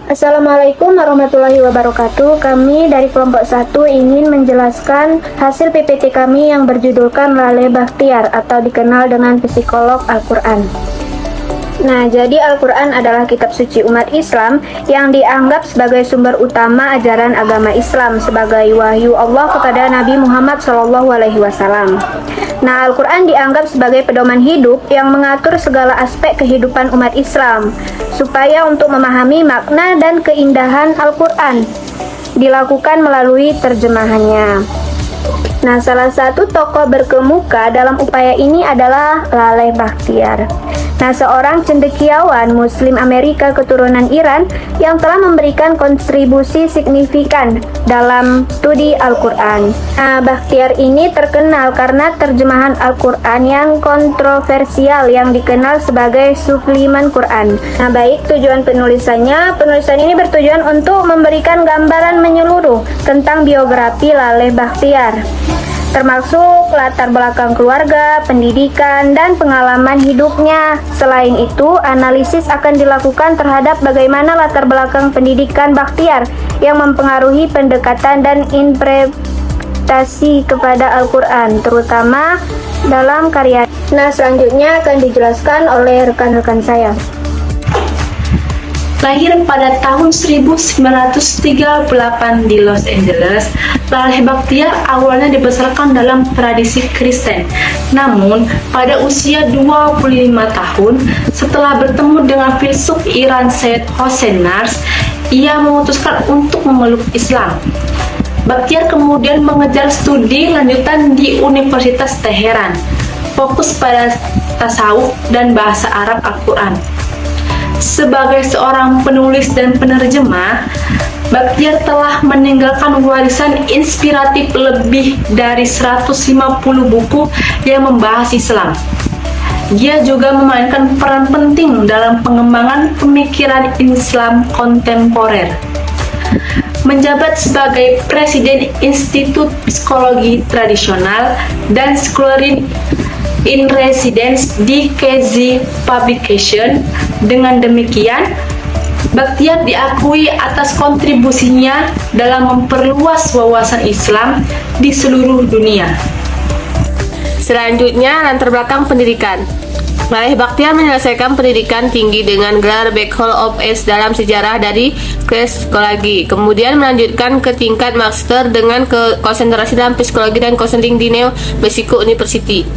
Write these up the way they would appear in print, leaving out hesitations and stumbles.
Assalamualaikum warahmatullahi wabarakatuh. Kami dari kelompok 1 ingin menjelaskan hasil PPT kami yang berjudulkan Laleh Bakhtiar atau dikenal dengan psikolog Al-Quran. Nah, jadi Al-Quran adalah kitab suci umat Islam yang dianggap sebagai sumber utama ajaran agama Islam sebagai wahyu Allah kepada Nabi Muhammad SAW. Nah, Al-Quran dianggap sebagai pedoman hidup yang mengatur segala aspek kehidupan umat Islam supaya untuk memahami makna dan keindahan Al-Quran dilakukan melalui terjemahannya. Nah, salah satu tokoh berkemuka dalam upaya ini adalah Laleh Bakhtiar. Nah, seorang cendekiawan Muslim Amerika keturunan Iran yang telah memberikan kontribusi signifikan dalam studi Al-Quran. Nah, Bakhtiar ini terkenal karena terjemahan Al-Quran yang kontroversial yang dikenal sebagai suplemen Quran. Nah, baik tujuan penulisannya, penulisan ini bertujuan untuk memberikan gambaran menyeluruh tentang biografi Laleh Bakhtiar, termasuk latar belakang keluarga, pendidikan, dan pengalaman hidupnya. Selain itu, analisis akan dilakukan terhadap bagaimana latar belakang pendidikan Bakhtiar yang mempengaruhi pendekatan dan interpretasi kepada Al-Quran, terutama dalam karya. Nah, selanjutnya akan dijelaskan oleh rekan-rekan saya. Lahir pada tahun 1938 di Los Angeles, Laleh Bakhtiar awalnya dibesarkan dalam tradisi Kristen. Namun, pada usia 25 tahun, setelah bertemu dengan filsuf Iran Said Hossein Nars, ia memutuskan untuk memeluk Islam. Bakhtiar kemudian mengejar studi lanjutan di Universitas Teheran, fokus pada tasawuf dan bahasa Arab Al-Quran. Sebagai seorang penulis dan penerjemah, Bakhtiar telah meninggalkan warisan inspiratif lebih dari 150 buku yang membahas Islam. Dia juga memainkan peran penting dalam pengembangan pemikiran Islam kontemporer. Menjabat sebagai Presiden Institut Psikologi Tradisional dan Scholar in Residence di KZ Publication. Dengan demikian, Bakhtiar diakui atas kontribusinya dalam memperluas wawasan Islam di seluruh dunia. Selanjutnya, latar belakang pendidikan. Laleh Bakhtiar menyelesaikan pendidikan tinggi dengan gelar Bachelor of Arts dalam sejarah dari Kelas Psikologi. Kemudian melanjutkan ke tingkat master dengan konsentrasi dalam psikologi dan konseling di New Mexico University.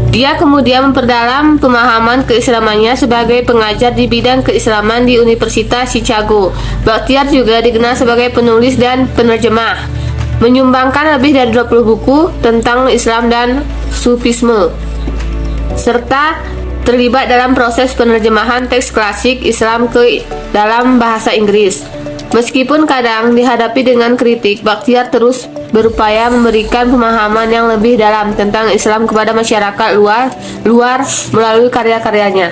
Dia kemudian memperdalam pemahaman keislamannya sebagai pengajar di bidang keislaman di Universitas Chicago. Bakhtiar juga dikenal sebagai penulis dan penerjemah, menyumbangkan lebih dari 20 buku tentang Islam dan Sufisme, serta terlibat dalam proses penerjemahan teks klasik Islam ke dalam bahasa Inggris. Meskipun kadang dihadapi dengan kritik, Bakhtiar terus berupaya memberikan pemahaman yang lebih dalam tentang Islam kepada masyarakat luar melalui karya-karyanya.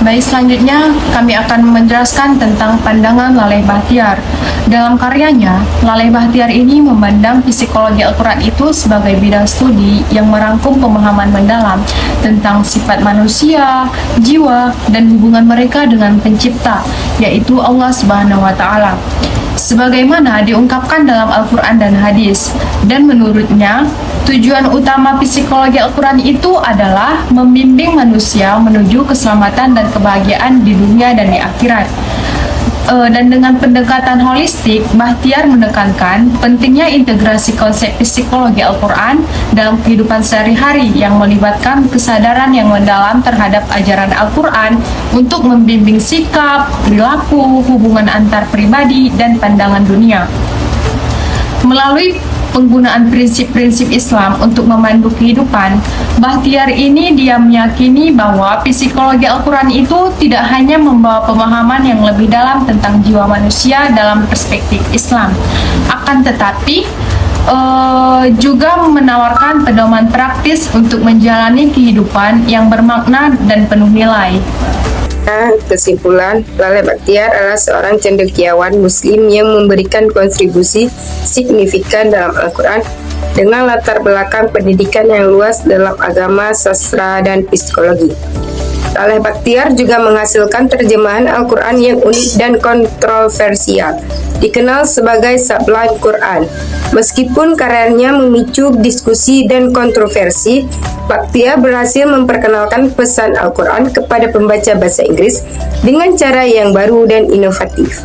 Baik, selanjutnya kami akan menjelaskan tentang pandangan Laleh Bakhtiar. Dalam karyanya, Laleh Bakhtiar ini memandang psikologi Al-Quran itu sebagai bidang studi yang merangkum pemahaman mendalam tentang sifat manusia, jiwa, dan hubungan mereka dengan pencipta, yaitu Allah Subhanahu wa Ta'ala, sebagaimana diungkapkan dalam Al-Quran dan hadis. Dan menurutnya, tujuan utama psikologi Al-Quran itu adalah membimbing manusia menuju keselamatan dan kebahagiaan di dunia dan di akhirat. Dan dengan pendekatan holistik, Bakhtiar menekankan pentingnya integrasi konsep psikologi Al-Quran dalam kehidupan sehari-hari yang melibatkan kesadaran yang mendalam terhadap ajaran Al-Quran untuk membimbing sikap, perilaku, hubungan antar pribadi, dan pandangan dunia. Melalui penggunaan prinsip-prinsip Islam untuk memandu kehidupan, Bakhtiar ini dia meyakini bahwa psikologi Al-Quran itu tidak hanya membawa pemahaman yang lebih dalam tentang jiwa manusia dalam perspektif Islam, akan tetapi juga menawarkan pedoman praktis untuk menjalani kehidupan yang bermakna dan penuh nilai. Kesimpulan, Laleh Bakhtiar adalah seorang cendekiawan Muslim yang memberikan kontribusi signifikan dalam Al-Quran dengan latar belakang pendidikan yang luas dalam agama, sastra, dan psikologi. Laleh Bakhtiar juga menghasilkan terjemahan Al-Quran yang unik dan kontroversial, dikenal sebagai Sublime Quran. Meskipun karyanya memicu diskusi dan kontroversi, Bakhtiar berhasil memperkenalkan pesan Al-Quran kepada pembaca bahasa Inggris dengan cara yang baru dan inovatif.